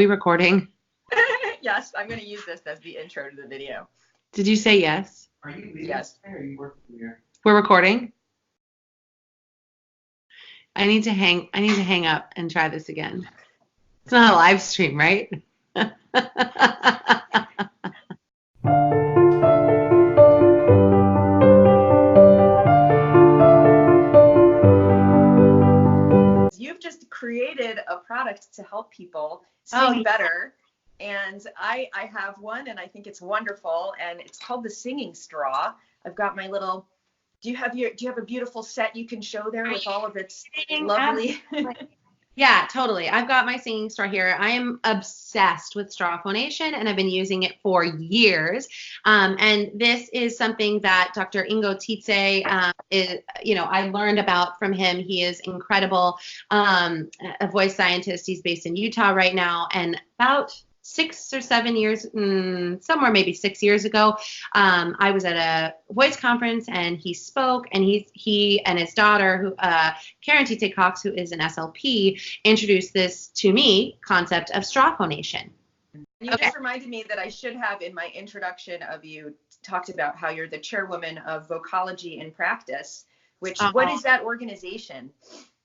we recording? Yes, I'm going to use this as the intro to the video. Did you say yes? Are you leaving? Yes. Or are you working here? We're recording? I need to hang up and try this again. It's not a live stream, right? You've just created a product to help people sing better. And I have one, and I think it's wonderful, and it's called the Singing Straw. I've got my little. Do you have a beautiful set you can show there with all of its lovely? Yeah, totally. I've got my singing straw here. I am obsessed with straw phonation, and I've been using it for years. And this is something that Dr. Ingo Tietze I learned about from him. He is incredible, a voice scientist. He's based in Utah right now, and about 6 or 7 years, somewhere maybe 6 years ago, I was at a voice conference and he spoke, and he and his daughter, who Karen Tietze Cox, who is an SLP, introduced this to me concept of straw phonation. You just reminded me that I should have in my introduction of you talked about how you're the chairwoman of Vocology in Practice, which what is that organization?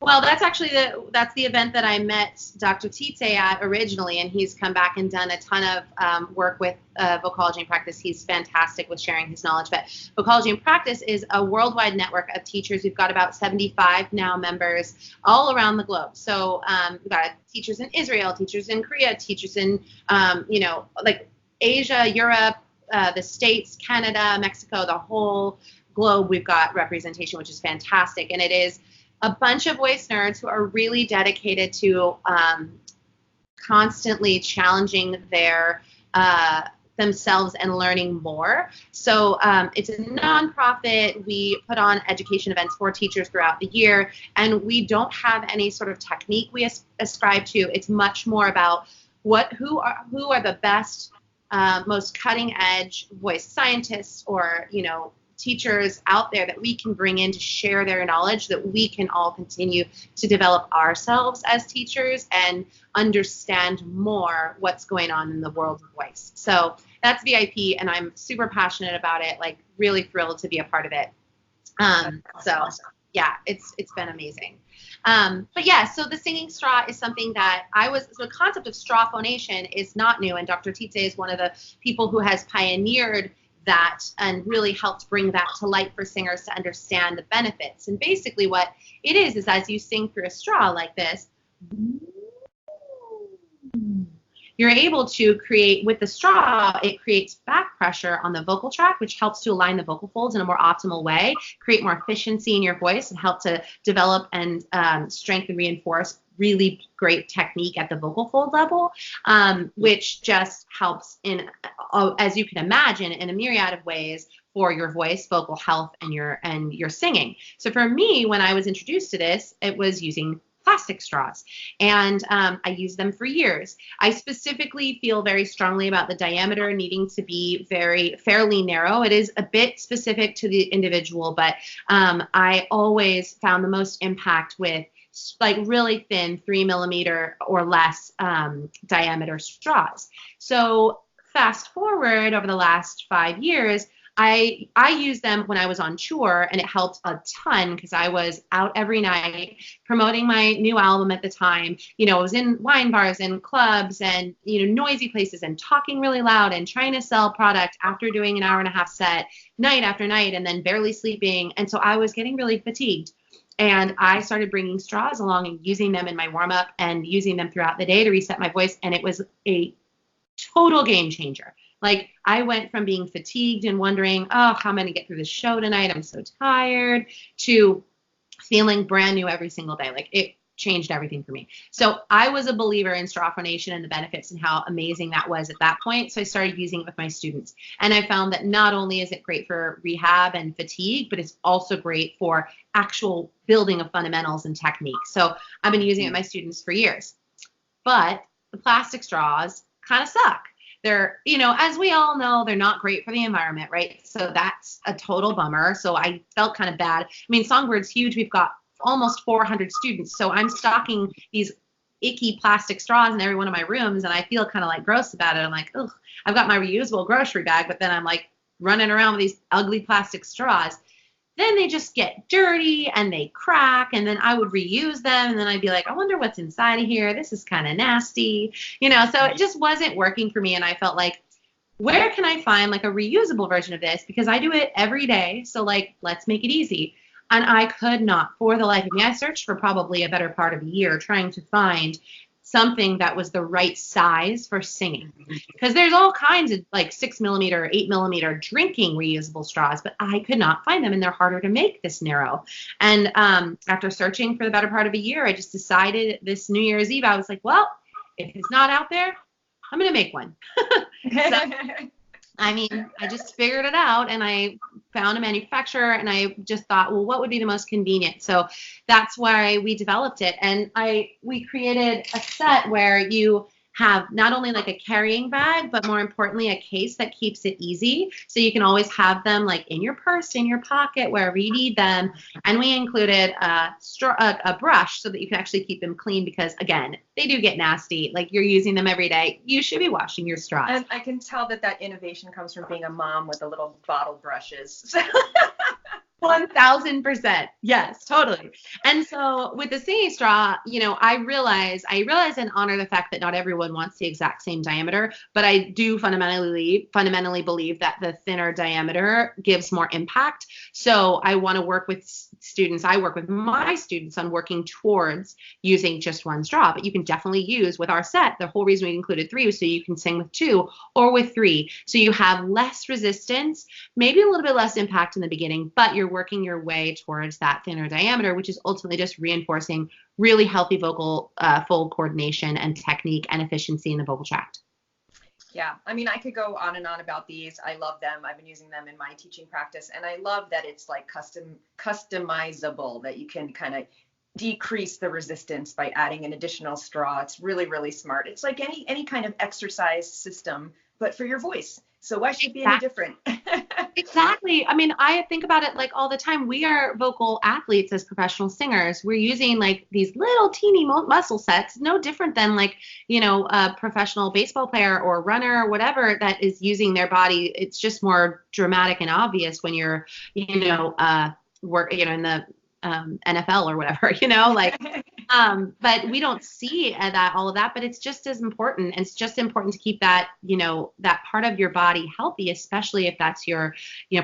Well, that's actually the event that I met Dr. Tietze at originally, and he's come back and done a ton of work with Vocology in Practice. He's fantastic with sharing his knowledge. But Vocology in Practice is a worldwide network of teachers. We've got about 75 now members all around the globe. So we've got teachers in Israel, teachers in Korea, teachers in like Asia, Europe, the States, Canada, Mexico, the whole globe. We've got representation, which is fantastic, and it is a bunch of voice nerds who are really dedicated to constantly challenging their themselves and learning more. So it's a nonprofit. We put on education events for teachers throughout the year, and we don't have any sort of technique we ascribe to. It's much more about who are the best, most cutting edge voice scientists or teachers out there that we can bring in to share their knowledge, that we can all continue to develop ourselves as teachers and understand more what's going on in the world of voice. So that's VIP, and I'm super passionate about it, like really thrilled to be a part of it. Yeah, it's been amazing. But yeah, so the singing straw is something that the concept of straw phonation is not new, and Dr. Tietze is one of the people who has pioneered that and really helped bring that to light for singers to understand the benefits. And basically what it is as you sing through a straw like this, you're able to create, with the straw, it creates back pressure on the vocal tract, which helps to align the vocal folds in a more optimal way, create more efficiency in your voice, and help to develop and strengthen, reinforce really great technique at the vocal fold level, which just helps in, as you can imagine, in a myriad of ways for your voice, vocal health, and your singing. So for me, when I was introduced to this, it was using plastic straws, and I used them for years. I specifically feel very strongly about the diameter needing to be fairly narrow. It is a bit specific to the individual, but I always found the most impact with like really thin 3 millimeter or less diameter straws. So fast forward over the last 5 years, I used them when I was on tour, and it helped a ton because I was out every night promoting my new album at the time. I was in wine bars and clubs and, noisy places and talking really loud and trying to sell product after doing an hour-and-a-half set night after night and then barely sleeping. And so I was getting really fatigued. And I started bringing straws along and using them in my warm-up and using them throughout the day to reset my voice. And it was a total game changer. Like, I went from being fatigued and wondering, how am I going to get through the show tonight? I'm so tired, to feeling brand new every single day. Like, it changed everything for me. So I was a believer in straw phonation and the benefits and how amazing that was at that point. So I started using it with my students. And I found that not only is it great for rehab and fatigue, but it's also great for actual building of fundamentals and technique. So I've been using it with my students for years. But the plastic straws kind of suck. They're, as we all know, they're not great for the environment, right? So that's a total bummer. So I felt kind of bad. I mean, Songbird's huge. We've got almost 400 students. So I'm stocking these icky plastic straws in every one of my rooms, and I feel kind of like gross about it. I'm like, ugh, I've got my reusable grocery bag, but then I'm like running around with these ugly plastic straws. Then they just get dirty and they crack, and then I would reuse them, and then I'd be like, I wonder what's inside of here. This is kind of nasty, so it just wasn't working for me. And I felt like, where can I find like a reusable version of this? Because I do it every day. So like, let's make it easy. And I could not, for the life of me, I searched for probably a better part of a year trying to find something that was the right size for singing, because there's all kinds of like 6mm, 8mm drinking reusable straws, but I could not find them, and they're harder to make this narrow. And after searching for the better part of a year, I just decided this New Year's Eve, I was like, well, if it's not out there, I'm gonna make one. So, I mean, I just figured it out, and I found a manufacturer, and I just thought, well, what would be the most convenient? So that's why we developed it. And we created a set where you have not only like a carrying bag, but more importantly, a case that keeps it easy. So you can always have them like in your purse, in your pocket, wherever you need them. And we included a brush so that you can actually keep them clean, because again, they do get nasty. Like, you're using them every day. You should be washing your straws. And I can tell that innovation comes from being a mom with the little bottle brushes. 1000%. Yes, totally. And so with the singing straw, I realize and honor the fact that not everyone wants the exact same diameter, but I do fundamentally believe that the thinner diameter gives more impact. So I want to work with students. I work with my students on working towards using just one straw, but you can definitely use with our set. The whole reason we included 3 was so you can sing with 2 or with 3. So you have less resistance, maybe a little bit less impact in the beginning, but you're working your way towards that thinner diameter, which is ultimately just reinforcing really healthy vocal fold coordination and technique and efficiency in the vocal tract. Yeah, I mean, I could go on and on about these. I love them. I've been using them in my teaching practice, and I love that it's like customizable, that you can kind of decrease the resistance by adding an additional straw. It's really, really smart. It's like any kind of exercise system, but for your voice. So why should it be any different? Exactly. I mean, I think about it like all the time. We are vocal athletes as professional singers. We're using like these little teeny muscle sets, no different than like, a professional baseball player or runner or whatever that is using their body. It's just more dramatic and obvious when you're, in the NFL or whatever, but we don't see all of that, but it's just as important. And it's just important to keep that, that part of your body healthy, especially if that's your,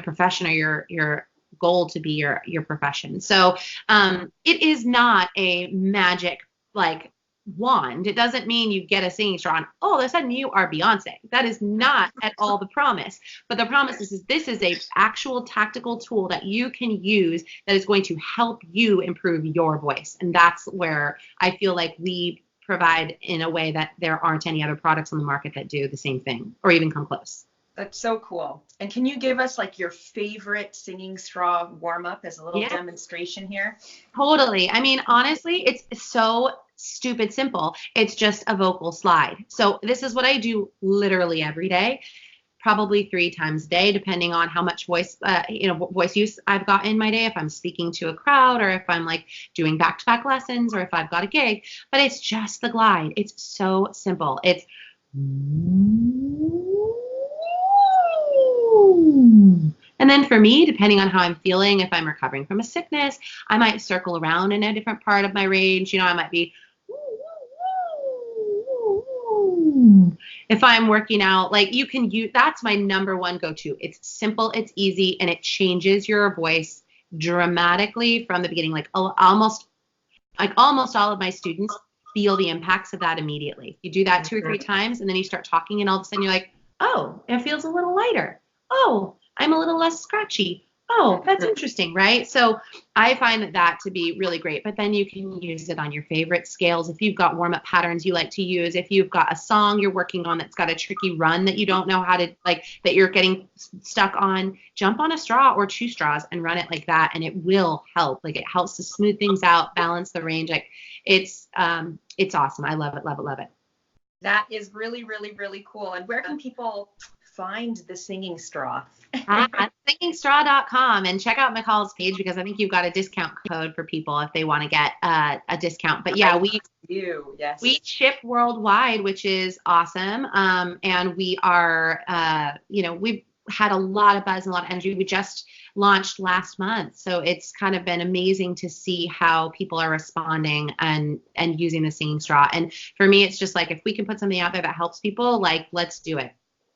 profession or your goal to be your profession. So it is not a magic like wand. It doesn't mean you get a singing straw and all of a sudden you are Beyonce. That is not at all the promise. But the promise is this is a actual tactical tool that you can use that is going to help you improve your voice. And that's where I feel like we provide in a way that there aren't any other products on the market that do the same thing or even come close. That's so cool. And can you give us like your favorite singing straw warm up as a little demonstration here? Totally. I mean, honestly, it's so stupid simple. It's just a vocal slide. So this is what I do literally every day, probably 3 times a day, depending on how much voice use I've got in my day, if I'm speaking to a crowd or if I'm like doing back-to-back lessons or if I've got a gig. But it's just the glide. It's so simple. It's and then for me, depending on how I'm feeling, if I'm recovering from a sickness, I might circle around in a different part of my range. I might be, if I'm working out, like you can use, that's my number one go-to. It's simple, it's easy, and it changes your voice dramatically from the beginning. Like almost all of my students feel the impacts of that immediately. You do that 2 or 3 times, and then you start talking, and all of a sudden you're like, oh, it feels a little lighter. Oh, I'm a little less scratchy. Oh, that's interesting, right? So I find that to be really great. But then you can use it on your favorite scales. If you've got warm-up patterns you like to use, if you've got a song you're working on that's got a tricky run that you don't know how to, like, that you're getting stuck on, jump on a straw or 2 straws and run it like that, and it will help. Like, it helps to smooth things out, balance the range. Like, it's awesome. I love it, love it, love it. That is really, really, really cool. And where can people find the singing straw? At singingstraw.com, and check out Michal's page because I think you've got a discount code for people if they want to get a discount. But yeah, we ship worldwide, which is awesome. And we are, we've had a lot of buzz and a lot of energy. We just launched last month, so it's kind of been amazing to see how people are responding and using the singing straw. And for me, it's just like, if we can put something out there that helps people, like, let's do it.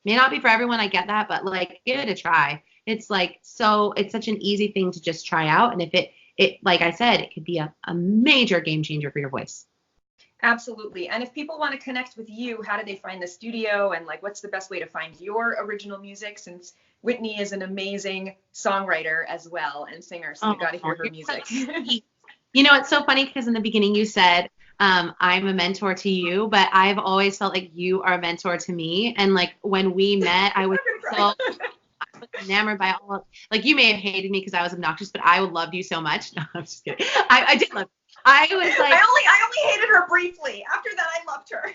May not be for everyone, I get that, but like, give it a try. It's like, it's such an easy thing to just try out. And if it like I said, it could be a major game changer for your voice. Absolutely. And if people want to connect with you, how do they find the studio, and like, what's the best way to find your original music, since Whitney is an amazing songwriter as well and singer, so you got to hear her music. It's so funny because in the beginning you said, I'm a mentor to you, but I've always felt like you are a mentor to me. And like, when we met, I was enamored by like, you may have hated me because I was obnoxious, but I loved you so much. No, I'm just kidding. I did love you. I was like, I only hated her briefly. After that, I loved her.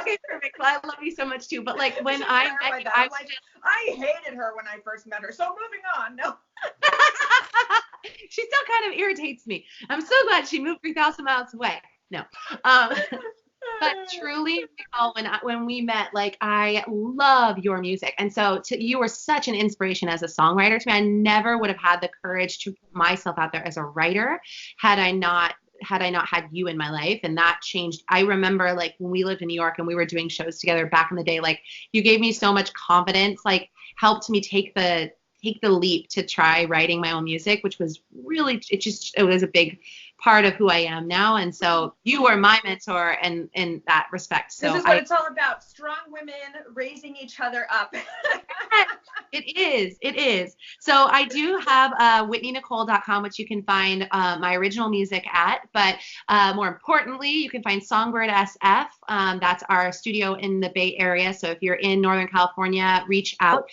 Okay, perfect. Well, I love you so much too. But like, when I hated her when I first met her. So moving on. No. She still kind of irritates me. I'm so glad she moved 3,000 miles away. No. But truly, when we met, like, I love your music. And so you were such an inspiration as a songwriter to me. I never would have had the courage to put myself out there as a writer had I not had you in my life. And that changed. I remember, like, when we lived in New York and we were doing shows together back in the day, like, you gave me so much confidence, like, helped me take the leap to try writing my own music, which was really, it was a big part of who I am now. And so you are my mentor in that respect. So this is what it's all about. Strong women raising each other up. It is. So I do have WhitneyNichole.com, which you can find my original music at. But more importantly, you can find Songbird SF. That's our studio in the Bay Area. So if you're in Northern California, reach out.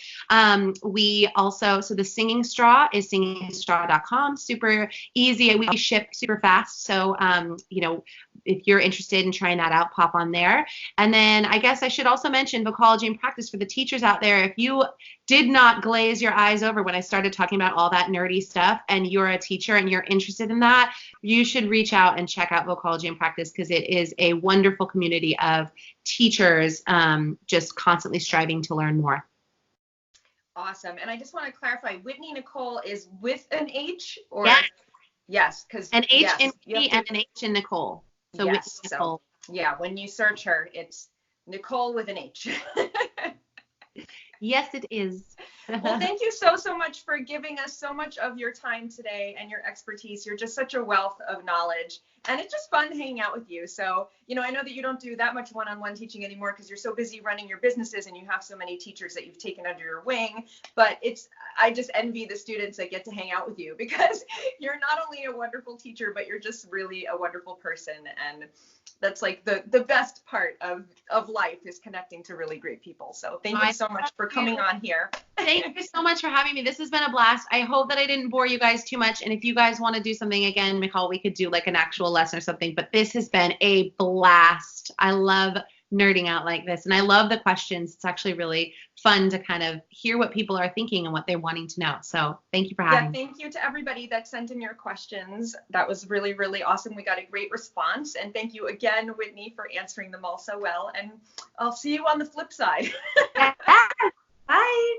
We also, so the Singing Straw is singingstraw.com. Super easy. We ship super fast. So, if you're interested in trying that out, pop on there. And then I guess I should also mention Vocology in Practice for the teachers out there. If you did not glaze your eyes over when I started talking about all that nerdy stuff, and you're a teacher and you're interested in that, you should reach out and check out Vocology in Practice, because it is a wonderful community of teachers just constantly striving to learn more. Awesome. And I just want to clarify, Whitney Nichole is with an H, or? Yes, because an H in Whitney and an H in Nichole. So yes, Whitney Nichole. So, yeah, when you search her, it's Nichole with an H. Yes, it is. Well, thank you so much for giving us so much of your time today and your expertise. You're just such a wealth of knowledge, and it's just fun hanging out with you. So, I know that you don't do that much one-on-one teaching anymore because you're so busy running your businesses and you have so many teachers that you've taken under your wing. But I just envy the students that get to hang out with you, because you're not only a wonderful teacher, but you're just really a wonderful person. And that's like the best part of life, is connecting to really great people. So thank you so much for coming on here. Thank you so much for having me. This has been a blast. I hope that I didn't bore you guys too much. And if you guys want to do something again, Michal, we could do like an actual lesson or something. But this has been a blast. I love nerding out like this. And I love the questions. It's actually really fun to kind of hear what people are thinking and what they're wanting to know. So thank you for having me. Thank you to everybody that sent in your questions. That was really, really awesome. We got a great response. And thank you again, Whitney, for answering them all so well. And I'll see you on the flip side. Bye. Bye.